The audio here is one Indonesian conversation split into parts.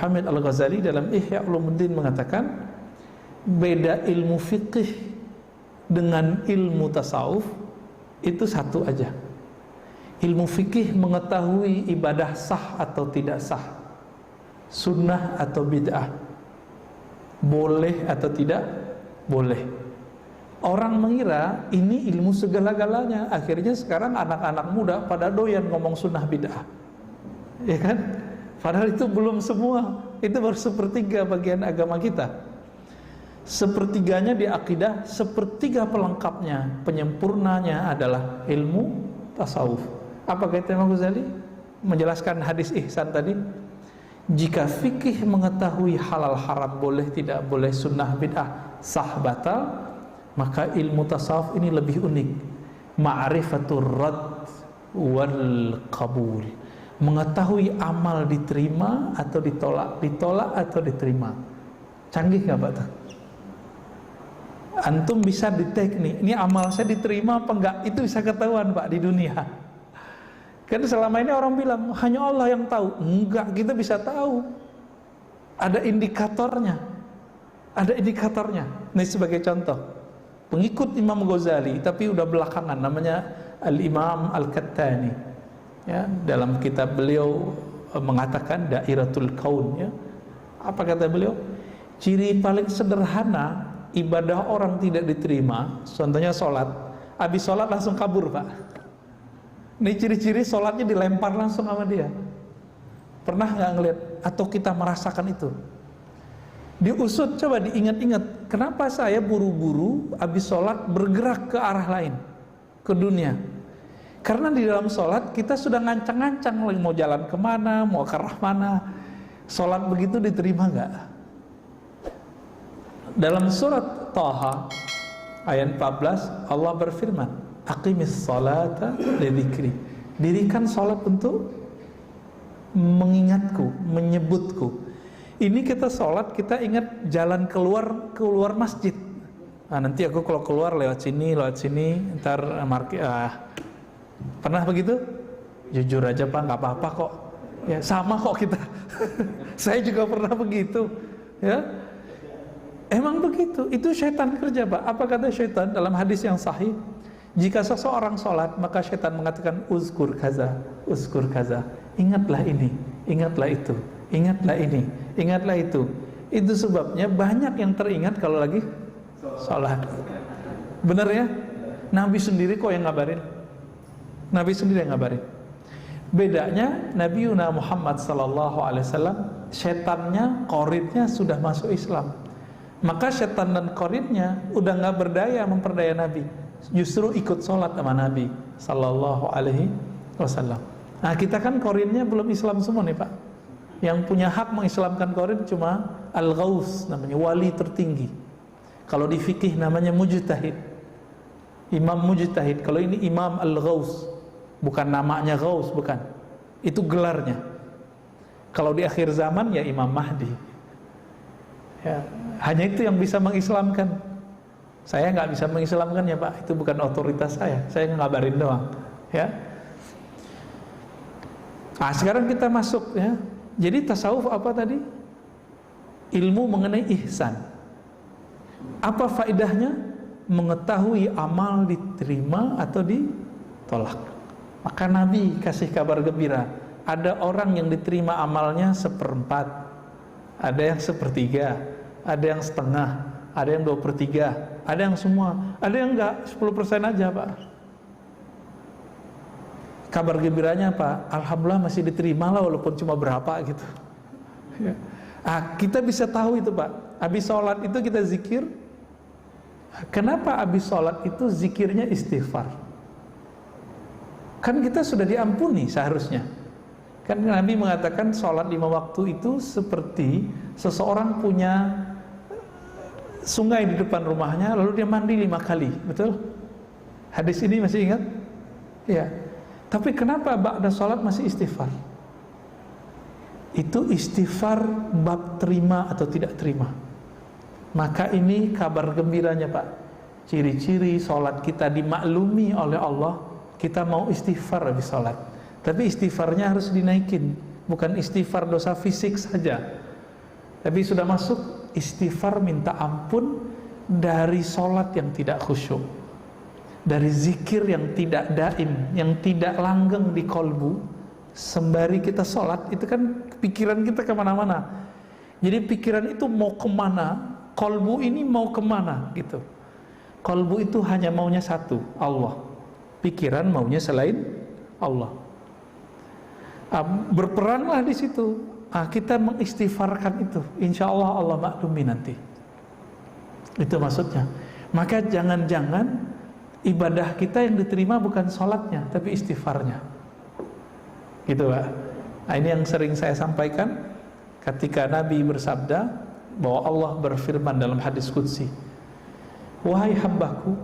Hamid Al-Ghazali dalam Ihya Ulumuddin mengatakan, beda ilmu fiqih dengan ilmu tasawuf itu satu aja. Ilmu fikih mengetahui ibadah sah atau tidak sah, sunnah atau bid'ah, boleh atau tidak boleh. Orang mengira ini ilmu segala-galanya. Akhirnya sekarang anak-anak muda pada doyan ngomong sunnah bid'ah, ya kan? Padahal itu belum semua. Itu baru sepertiga bagian agama kita. Sepertiganya di akidah, sepertiga pelengkapnya, penyempurnanya adalah ilmu tasawuf. Apa kata Imam Ghazali menjelaskan hadis ihsan tadi? Jika fikih mengetahui halal haram, boleh tidak boleh, sunnah bid'ah, sah batal, maka ilmu tasawuf ini lebih unik. Ma'rifatur rad wal qabul, mengetahui amal diterima atau ditolak, ditolak atau diterima. Canggih nggak Pak? Antum bisa detect nih, ini amal saya diterima apa enggak, itu bisa ketahuan Pak di dunia. Kan selama ini orang bilang hanya Allah yang tahu. Enggak, kita bisa tahu. Ada indikatornya. Ada indikatornya. Ini sebagai contoh, pengikut Imam Ghazali tapi udah belakangan, namanya Al-Imam Al-Kattani, ya, dalam kitab beliau mengatakan Dairatul Kaun, ya. Apa kata beliau? Ciri paling sederhana ibadah orang tidak diterima, contohnya sholat, habis sholat langsung kabur Pak. Ini ciri-ciri sholatnya dilempar langsung sama dia. Pernah nggak ngeliat atau kita merasakan itu? Diusut, coba diingat-ingat, kenapa saya buru-buru habis sholat bergerak ke arah lain, ke dunia? Karena di dalam sholat kita sudah ngancang-ngancang lagi mau jalan kemana, mau ke arah mana. Sholat begitu diterima nggak? Dalam surat Thaha ayat 14 Allah berfirman, aqimis salata lidzikri, dirikan salat untuk mengingatku, menyebutku. Ini kita salat, kita ingat jalan keluar masjid. Nah, nanti aku kalau keluar lewat sini, ntar pernah begitu? Jujur aja Pak, nggak apa-apa kok. Ya sama kok kita. Saya juga pernah begitu. Ya, emang begitu. Itu syaitan kerja Pak. Apa kata syaitan dalam hadis yang sahih? Jika seseorang sholat, maka syaitan mengatakan uzkur kaza, ingatlah ini, ingatlah itu, ingatlah ini, ingatlah itu. Itu sebabnya banyak yang teringat kalau lagi sholat. Benar ya? Nabi sendiri kok yang ngabarin. Nabi sendiri yang ngabarin. Bedanya Nabi Muhammad SAW, syaitannya, qarinnya sudah masuk Islam. Maka syaitan dan qarinnya udah nggak berdaya memperdaya Nabi. Justru ikut sholat sama Nabi Sallallahu Alaihi Wasallam. Nah kita kan qarinnya belum Islam semua nih Pak. Yang punya hak mengislamkan qarin cuma Al-Ghaus, namanya wali tertinggi. Kalau di fikih namanya mujtahid, imam mujtahid. Kalau ini Imam Al-Ghaus, bukan namanya Ghaus, bukan. Itu gelarnya. Kalau di akhir zaman ya Imam Mahdi, ya, hanya itu yang bisa mengislamkan. Saya nggak bisa mengislamkan ya Pak, itu bukan otoritas saya ngabarin doang, ya. Nah sekarang kita masuk, ya. Jadi tasawuf apa tadi? Ilmu mengenai ihsan. Apa faedahnya? Mengetahui amal diterima atau ditolak. Maka Nabi kasih kabar gembira, ada orang yang diterima amalnya 1/4, ada yang 1/3, ada yang setengah, ada yang 2/3, ada yang semua, ada yang enggak, 10% aja Pak. Kabar gembiranya Pak, alhamdulillah masih diterima lah walaupun cuma berapa gitu, ya. Kita bisa tahu itu Pak. Habis sholat itu kita zikir. Kenapa habis sholat itu zikirnya istighfar? Kan kita sudah diampuni seharusnya. Kan Nabi mengatakan sholat 5 waktu itu seperti seseorang punya sungai di depan rumahnya, lalu dia mandi 5 kali, betul? Hadis ini masih ingat? Ya. Tapi kenapa ba'da sholat masih istighfar? Itu istighfar bab terima atau tidak terima. Maka ini kabar gembiranya Pak. Ciri-ciri sholat kita dimaklumi oleh Allah, kita mau istighfar habis sholat. Tapi istighfarnya harus dinaikin, bukan istighfar dosa fisik saja. Tapi sudah masuk istighfar minta ampun dari sholat yang tidak khusyuk, dari zikir yang tidak daim, yang tidak langgeng di kolbu. Sembari kita sholat, itu kan pikiran kita kemana-mana. Jadi pikiran itu mau kemana, kolbu ini mau kemana gitu. Kolbu itu hanya maunya satu, Allah. Pikiran maunya selain Allah. Berperanlah di situ. Kita mengistighfarkan itu, insya Allah Allah maklumi nanti. Itu maksudnya. Maka jangan-jangan ibadah kita yang diterima bukan sholatnya, tapi istighfarnya. Gitu Pak. Nah, ini yang sering saya sampaikan ketika Nabi bersabda bahwa Allah berfirman dalam hadis qudsi, wahai hambaku,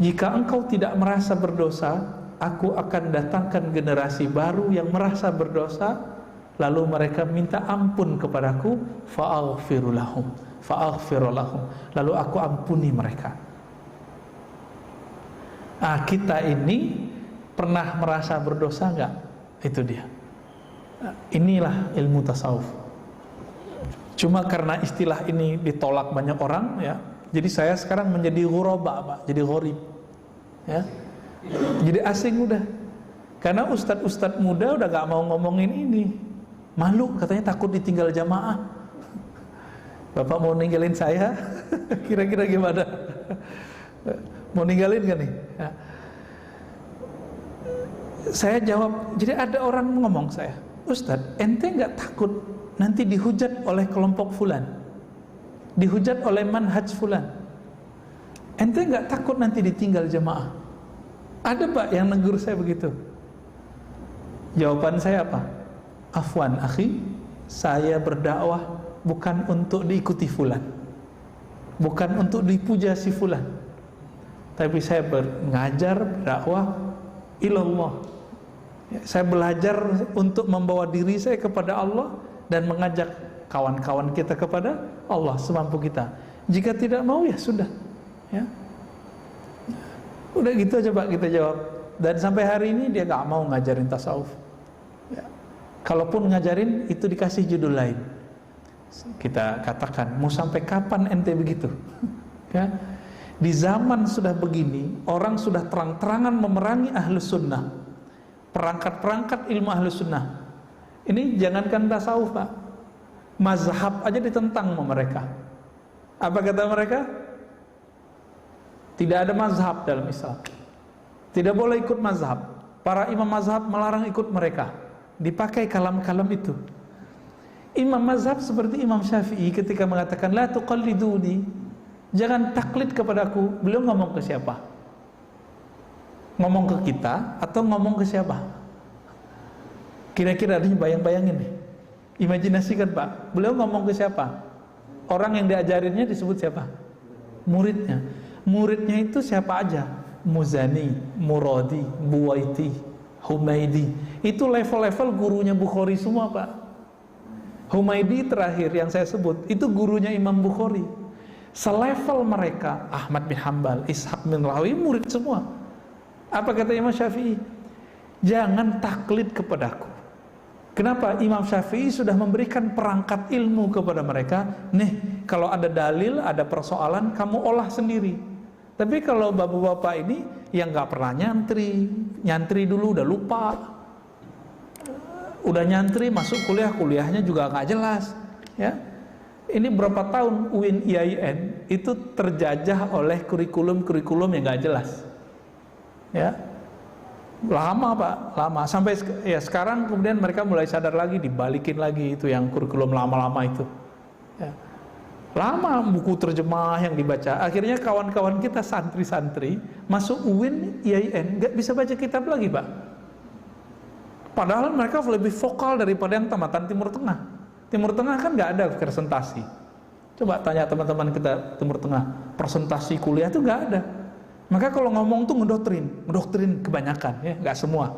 jika engkau tidak merasa berdosa, aku akan datangkan generasi baru yang merasa berdosa, lalu mereka minta ampun kepadaku, fa'aghfiru lahum, lalu aku ampuni mereka. Kita ini pernah merasa berdosa enggak? Itu dia. Inilah ilmu tasawuf. Cuma karena istilah ini ditolak banyak orang, ya, jadi saya sekarang menjadi ghuraba, Pak, jadi gharib, ya, jadi asing udah. Karena ustadz muda udah gak mau ngomongin ini. Malu, katanya takut ditinggal jamaah. Bapak mau ninggalin saya? Kira-kira gimana? Mau ninggalin gak nih? Ya. Saya jawab, jadi ada orang ngomong saya, Ustadz, ente gak takut nanti dihujat oleh kelompok fulan, dihujat oleh manhaj fulan? Ente gak takut nanti ditinggal jamaah? Ada Pak yang negur saya begitu. Jawaban saya apa? Afwan akhi, saya berdakwah bukan untuk diikuti fulan, bukan untuk dipuja si fulan, tapi saya mengajar berdakwah ilallah. Saya belajar untuk membawa diri saya kepada Allah dan mengajak kawan-kawan kita kepada Allah semampu kita. Jika tidak mau ya sudah, ya. Udah gitu aja Pak kita jawab. Dan sampai hari ini dia gak mau ngajarin tasawuf, ya. Kalaupun ngajarin itu dikasih judul lain. Kita katakan, mau sampai kapan ente begitu? Ya. Di zaman sudah begini, orang sudah terang-terangan memerangi ahlus sunnah, perangkat-perangkat ilmu ahlus sunnah. Ini jangankan tasawuf Pak, mazhab aja ditentang sama mereka. Apa kata mereka? Tidak ada mazhab dalam Islam, tidak boleh ikut mazhab. Para imam mazhab melarang ikut mereka. Dipakai kalam-kalam itu. Imam mazhab seperti Imam Syafi'i ketika mengatakan la tuqalliduni, jangan taklid kepadaku. Beliau ngomong ke siapa? Ngomong ke kita atau ngomong ke siapa? Kira-kira ada bayang-bayangin nih. Imajinasikan Pak, beliau ngomong ke siapa? Orang yang diajarinnya disebut siapa? Muridnya. Muridnya itu siapa aja? Muzani, Muradi, Buwaiti, Humaidi. Itu level-level gurunya Bukhari semua Pak. Humaidi terakhir yang saya sebut itu gurunya Imam Bukhari. Selevel mereka Ahmad bin Hanbal, Ishaq bin Rawi, murid semua. Apa kata Imam Syafi'i? Jangan taklid kepadaku. Kenapa? Imam Syafi'i sudah memberikan perangkat ilmu kepada mereka. Nih, kalau ada dalil, ada persoalan, kamu olah sendiri. Tapi kalau bapak-bapak ini yang gak pernah nyantri dulu udah lupa, udah nyantri masuk kuliah, kuliahnya juga gak jelas, ya. Ini berapa tahun UIN IAIN itu terjajah oleh kurikulum yang gak jelas, ya. Lama Pak, lama. Sampai ya sekarang kemudian mereka mulai sadar lagi, dibalikin lagi itu yang kurikulum lama-lama itu, ya. Lama buku terjemah yang dibaca. Akhirnya kawan-kawan kita santri-santri masuk UIN IAIN gak bisa baca kitab lagi Pak. Padahal mereka lebih vokal daripada yang tamatan Timur Tengah. Timur Tengah kan gak ada presentasi. Coba tanya teman-teman kita Timur Tengah, presentasi kuliah itu gak ada. Maka kalau ngomong tuh ngedoktrin kebanyakan, ya, gak semua.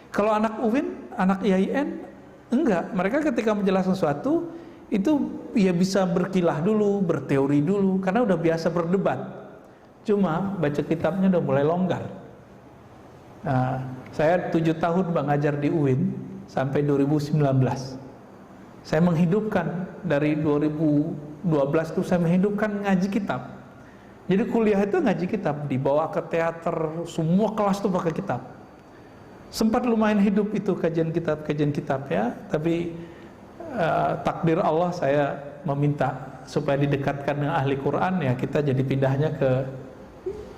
Kalau anak UIN, anak IAIN, enggak. Mereka ketika menjelaskan sesuatu itu ya bisa berkilah dulu, berteori dulu, karena udah biasa berdebat. Cuma baca kitabnya udah mulai longgar. Nah, saya 7 tahun mengajar di UIN sampai 2019. Saya menghidupkan dari 2012 itu saya menghidupkan ngaji kitab. Jadi kuliah itu ngaji kitab, dibawa ke teater, semua kelas tuh pakai kitab. Sempat lumayan hidup itu kajian kitab ya, tapi takdir Allah saya meminta supaya didekatkan dengan ahli Quran, ya kita jadi pindahnya ke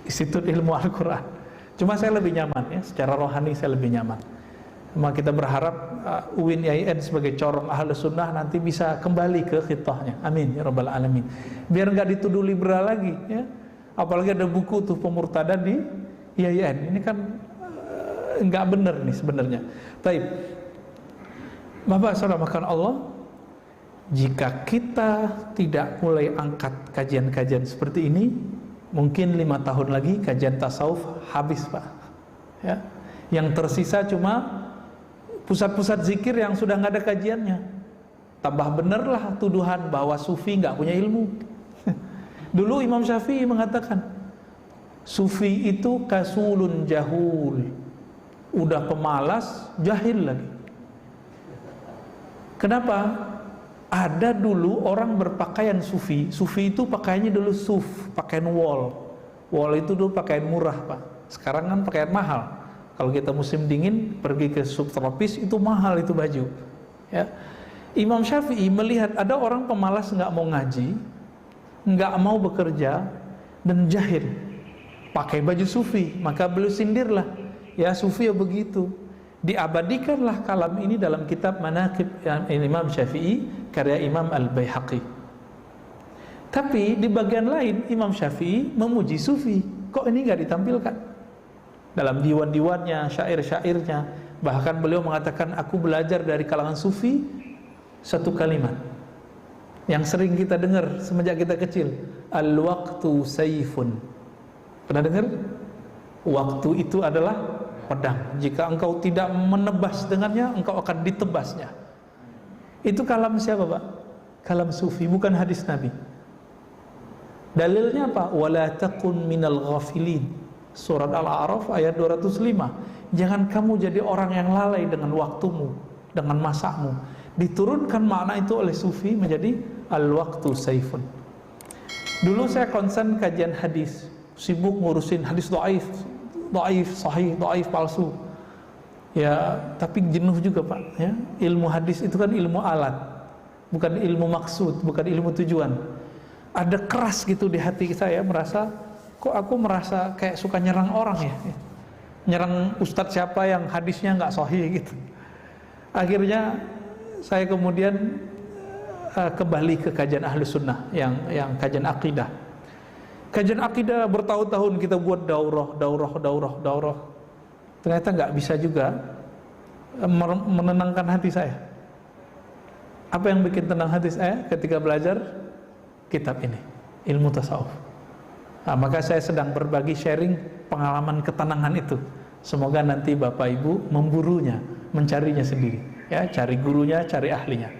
Institut Ilmu Al-Quran. Cuma saya lebih nyaman ya, secara rohani saya lebih nyaman. Cuma kita berharap UIN IAIN sebagai corong ahli sunnah nanti bisa kembali ke khitahnya. Amin ya rabbal alamin. Biar nggak dituduh liberal lagi ya. Apalagi ada buku tuh pemurtadan di IAIN. Ini kan nggak benar nih sebenarnya. Baik, Bapak saudara makan Allah, jika kita tidak mulai angkat kajian-kajian seperti ini, mungkin 5 tahun lagi kajian tasawuf habis Pak ya. Yang tersisa cuma pusat-pusat zikir yang sudah nggak ada kajiannya. Tambah benerlah tuduhan bahwa sufi nggak punya ilmu. Dulu Imam Syafi'i mengatakan sufi itu kasulun jahul, udah pemalas, jahil lagi. Kenapa? Ada dulu orang berpakaian sufi. Sufi itu pakaiannya dulu suf, pakaian wol. Wol itu dulu pakaian murah Pak. Sekarang kan pakaian mahal. Kalau kita musim dingin pergi ke subtropis itu mahal itu baju. Ya. Imam Syafi'i melihat ada orang pemalas nggak mau ngaji, nggak mau bekerja dan jahil, pakai baju sufi, maka beliau sindirlah, ya sufi ya begitu. Diabadikanlah kalam ini dalam kitab Manaqib Imam Syafi'i karya Imam Al-Baihaqi. Tapi di bagian lain Imam Syafi'i memuji sufi, kok ini nggak ditampilkan dalam diwan-diwannya, syair-syairnya. Bahkan beliau mengatakan, aku belajar dari kalangan sufi satu kalimat yang sering kita dengar semenjak kita kecil, al-waqtu sayfun. Pernah dengar? Waktu itu adalah pedang. Jika engkau tidak menebas dengannya, engkau akan ditebasnya. Itu kalam siapa Pak? Kalam sufi, bukan hadis Nabi. Dalilnya apa? Wala takun minal ghafilin. Surat Al-A'raf ayat 205. Jangan kamu jadi orang yang lalai dengan waktumu, dengan masamu. Diturunkan makna itu oleh sufi menjadi al-waqtu saifun. Dulu saya konsen kajian hadis, sibuk ngurusin hadis dhaif, sahih, dhaif, palsu. Ya, tapi jenuh juga Pak ya. Ilmu hadis itu kan ilmu alat, bukan ilmu maksud, bukan ilmu tujuan. Ada keras gitu di hati saya, kok aku merasa kayak suka nyerang orang ya, nyerang ustadz siapa yang hadisnya nggak sahih gitu. Akhirnya saya kemudian kembali ke kajian ahli sunnah yang kajian akidah. Kajian akidah bertahun-tahun kita buat daurah. Ternyata nggak bisa juga menenangkan hati saya. Apa yang bikin tenang hati saya ketika belajar kitab ini, ilmu tasawuf. Nah, maka saya sedang berbagi sharing pengalaman ketenangan itu. Semoga nanti Bapak Ibu memburunya, mencarinya sendiri. Ya, cari gurunya, cari ahlinya.